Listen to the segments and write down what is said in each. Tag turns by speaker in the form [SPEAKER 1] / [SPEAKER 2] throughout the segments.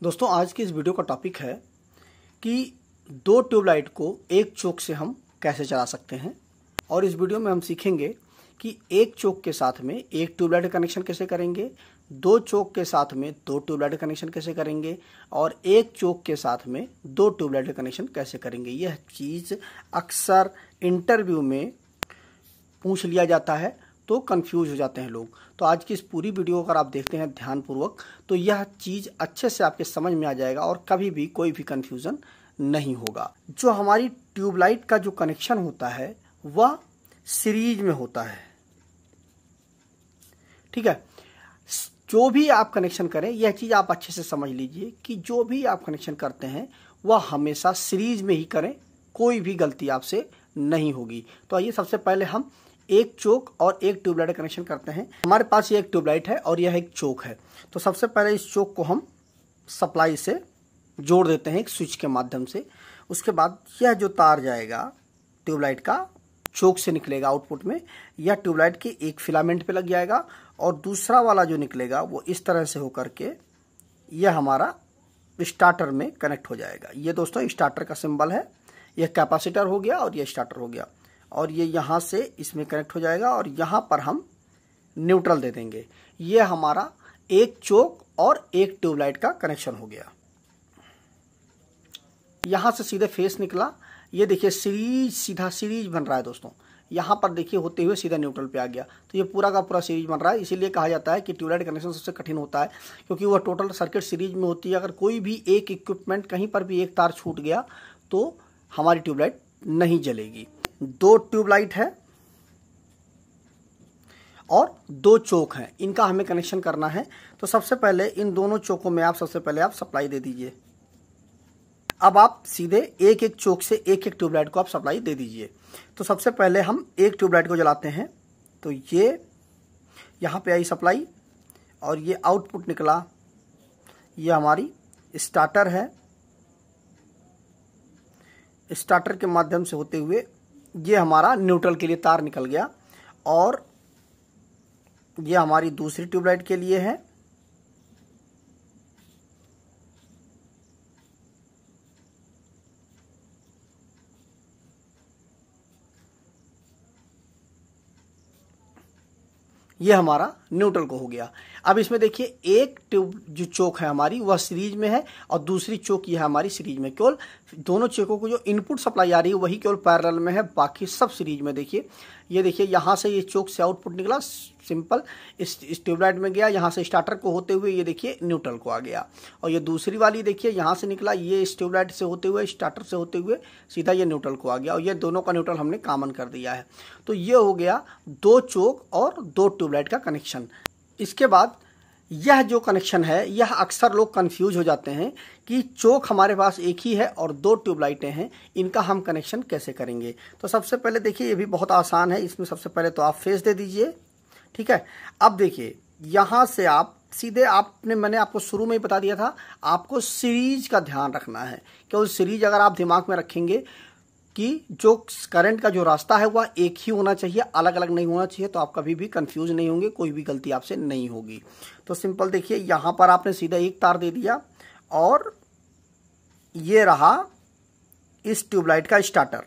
[SPEAKER 1] दोस्तों आज की इस वीडियो का टॉपिक है कि दो ट्यूबलाइट को एक चोक से हम कैसे चला सकते हैं। और इस वीडियो में हम सीखेंगे कि एक चोक के साथ में एक ट्यूबलाइट का कनेक्शन कैसे करेंगे, दो चोक के साथ में दो ट्यूबलाइट का कनेक्शन कैसे करेंगे और एक चोक के साथ में दो ट्यूबलाइट का कनेक्शन कैसे करेंगे। यह चीज़ अक्सर इंटरव्यू में पूछ लिया जाता है तो कंफ्यूज हो जाते हैं लोग। तो आज की इस पूरी वीडियो अगर आप देखते हैं ध्यानपूर्वक तो यह चीज़ अच्छे से आपके समझ में आ जाएगा और कभी भी कोई भी कंफ्यूजन नहीं होगा। जो हमारी ट्यूबलाइट का जो कनेक्शन होता है वह सीरीज में होता है, ठीक है। जो भी आप कनेक्शन करें यह चीज़ आप अच्छे से समझ लीजिए कि जो भी आप कनेक्शन करते हैं वह हमेशा सीरीज में ही करें, कोई भी गलती आपसे नहीं होगी। तो आइए सबसे पहले हम एक चोक और एक ट्यूबलाइट कनेक्शन करते हैं। हमारे पास ये एक ट्यूबलाइट है और यह एक चोक है। तो सबसे पहले इस चोक को हम सप्लाई से जोड़ देते हैं एक स्विच के माध्यम से। उसके बाद यह जो तार जाएगा ट्यूबलाइट का चोक से निकलेगा आउटपुट में, यह ट्यूबलाइट के एक फिलामेंट पे लग जाएगा और दूसरा वाला जो निकलेगा वो इस तरह से होकर के यह हमारा स्टार्टर में कनेक्ट हो जाएगा। ये दोस्तों स्टार्टर का सिंबल है। यह कैपेसिटर हो गया और यह स्टार्टर हो गया और ये यहाँ से इसमें कनेक्ट हो जाएगा और यहाँ पर हम न्यूट्रल दे देंगे। ये हमारा एक चोक और एक ट्यूबलाइट का कनेक्शन हो गया। यहाँ से सीधे फेस निकला, ये देखिए सीरीज, सीधा सीरीज बन रहा है दोस्तों। यहाँ पर देखिए होते हुए सीधा न्यूट्रल पे आ गया। तो ये पूरा का पूरा सीरीज बन रहा है। इसीलिए कहा जाता है कि ट्यूबलाइट कनेक्शन सबसे कठिन होता है क्योंकि वह टोटल सर्किट सीरीज में होती है। अगर कोई भी एक इक्विपमेंट कहीं पर भी एक तार छूट गया तो हमारी ट्यूबलाइट नहीं जलेगी। दो ट्यूबलाइट है और दो चोक हैं, इनका हमें कनेक्शन करना है। तो सबसे पहले इन दोनों चोकों में आप सबसे पहले आप सप्लाई दे दीजिए। अब आप सीधे एक एक चोक से एक एक ट्यूबलाइट को आप सप्लाई दे दीजिए। तो सबसे पहले हम एक ट्यूबलाइट को जलाते हैं। तो ये यहाँ पे आई सप्लाई और ये आउटपुट निकला, ये हमारी स्टार्टर है। स्टार्टर के माध्यम से होते हुए ये हमारा न्यूट्रल के लिए तार निकल गया और ये हमारी दूसरी ट्यूबलाइट के लिए है। ये हमारा न्यूट्रल को हो गया। अब इसमें देखिए एक ट्यूब जो चोक है हमारी वह सीरीज में है और दूसरी चोक यह हमारी सीरीज में। केवल दोनों चोकों को जो इनपुट सप्लाई आ रही है वही केवल पैरेलल में है, बाकी सब सीरीज में। देखिए ये देखिए यहाँ से ये चोक से आउटपुट निकला सिंपल, इस ट्यूबलाइट में गया, यहाँ से स्टार्टर को होते हुए ये देखिए न्यूट्रल को आ गया। और ये दूसरी वाली देखिए यहाँ से निकला, ये इस ट्यूबलाइट से होते हुए स्टार्टर से होते हुए सीधा ये न्यूट्रल को आ गया और ये दोनों का न्यूट्रल हमने कॉमन कर दिया है। तो ये हो गया दो चोक और दो ट्यूबलाइट का कनेक्शन। इसके बाद यह जो कनेक्शन है यह अक्सर लोग कंफ्यूज हो जाते हैं कि चोक हमारे पास एक ही है और दो ट्यूबलाइटें हैं, इनका हम कनेक्शन कैसे करेंगे। तो सबसे पहले देखिए ये भी बहुत आसान है। इसमें सबसे पहले तो आप फेस दे दीजिए, ठीक है। अब देखिए यहाँ से आप सीधे मैंने आपको शुरू में ही बता दिया था, आपको सीरीज का ध्यान रखना है। क्योंकि सीरीज अगर आप दिमाग में रखेंगे कि जो करंट का जो रास्ता है वह एक ही होना चाहिए, अलग अलग नहीं होना चाहिए, तो आप कभी भी कंफ्यूज नहीं होंगे, कोई भी गलती आपसे नहीं होगी। तो सिंपल देखिए यहाँ पर आपने सीधा एक तार दे दिया और ये रहा इस ट्यूबलाइट का स्टार्टर,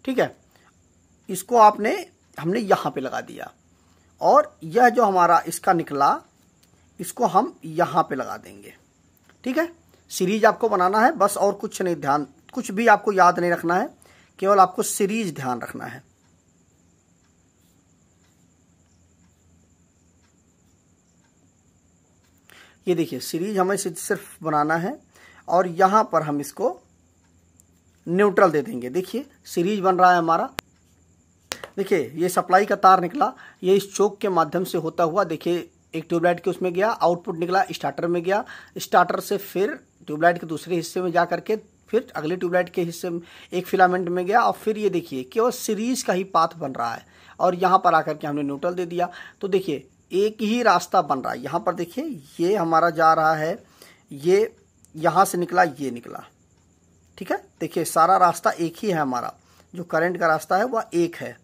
[SPEAKER 1] ठीक है। इसको हमने यहाँ पे लगा दिया और यह जो हमारा इसका निकला इसको हम यहाँ पे लगा देंगे, ठीक है। सीरीज आपको बनाना है बस, और कुछ नहीं, ध्यान कुछ भी आपको याद नहीं रखना है, केवल आपको सीरीज ध्यान रखना है। ये देखिए सीरीज हमें सिर्फ बनाना है और यहां पर हम इसको न्यूट्रल दे देंगे। देखिए सीरीज बन रहा है हमारा। देखिए ये सप्लाई का तार निकला, ये इस चोक के माध्यम से होता हुआ देखिए एक ट्यूबलाइट के उसमें गया, आउटपुट निकला स्टार्टर में गया, स्टार्टर से फिर ट्यूबलाइट के दूसरे हिस्से में जा करके फिर अगले ट्यूबलाइट के हिस्से में एक फिलामेंट में गया और फिर ये देखिए केवल सीरीज का ही पाथ बन रहा है और यहाँ पर आकर के हमने न्यूट्रल दे दिया। तो देखिए एक ही रास्ता बन रहा है। यहाँ पर देखिए ये हमारा जा रहा है, ये यहाँ से निकला, ये निकला, ठीक है। देखिए सारा रास्ता एक ही है हमारा, जो करंट का रास्ता है वह एक है।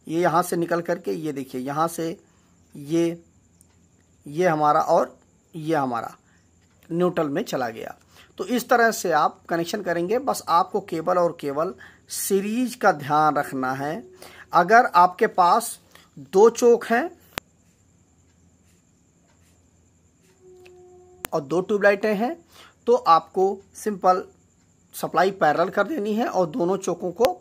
[SPEAKER 1] ये यहाँ से निकल करके ये देखिए यहाँ से ये हमारा और ये हमारा न्यूट्रल में चला गया। तो इस तरह से आप कनेक्शन करेंगे। बस आपको केवल और केवल सीरीज का ध्यान रखना है। अगर आपके पास 2 चोक हैं और 2 ट्यूबलाइटें हैं तो आपको सिंपल सप्लाई पैरेलल कर देनी है और दोनों चोकों को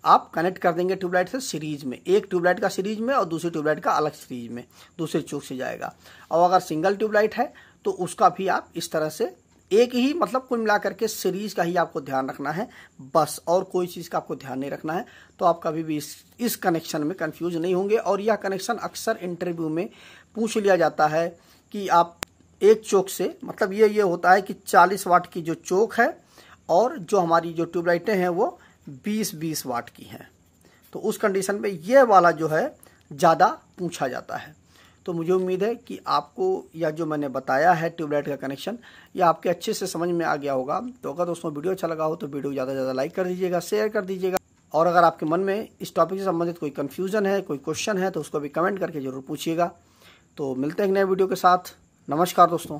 [SPEAKER 1] आप कनेक्ट कर देंगे ट्यूबलाइट से सीरीज में। एक ट्यूबलाइट का सीरीज में और दूसरी ट्यूबलाइट का अलग सीरीज में दूसरे चोक से जाएगा। और अगर सिंगल ट्यूबलाइट है तो उसका भी आप इस तरह से एक ही, मतलब कुल मिलाकर के सीरीज का ही आपको ध्यान रखना है बस, और कोई चीज़ का आपको ध्यान नहीं रखना है। तो आप कभी भी इस कनेक्शन में कंफ्यूज नहीं होंगे। और यह कनेक्शन अक्सर इंटरव्यू में पूछ लिया जाता है कि आप एक चोक से, मतलब ये होता है कि 40 वाट की जो चोक है और जो हमारी जो ट्यूबलाइटें हैं वो 20-20 वाट की हैं, तो उस कंडीशन में ये वाला जो है ज़्यादा पूछा जाता है। तो मुझे उम्मीद है कि आपको यह जो मैंने बताया है ट्यूबलाइट का कनेक्शन, यह आपके अच्छे से समझ में आ गया होगा। तो अगर दोस्तों वीडियो अच्छा लगा हो तो वीडियो ज़्यादा से ज़्यादा लाइक कर दीजिएगा, शेयर कर दीजिएगा। और अगर आपके मन में इस टॉपिक से संबंधित कोई कन्फ्यूज़न है, कोई क्वेश्चन है तो उसको भी कमेंट करके ज़रूर पूछिएगा। तो मिलते हैं नए वीडियो के साथ। नमस्कार दोस्तों।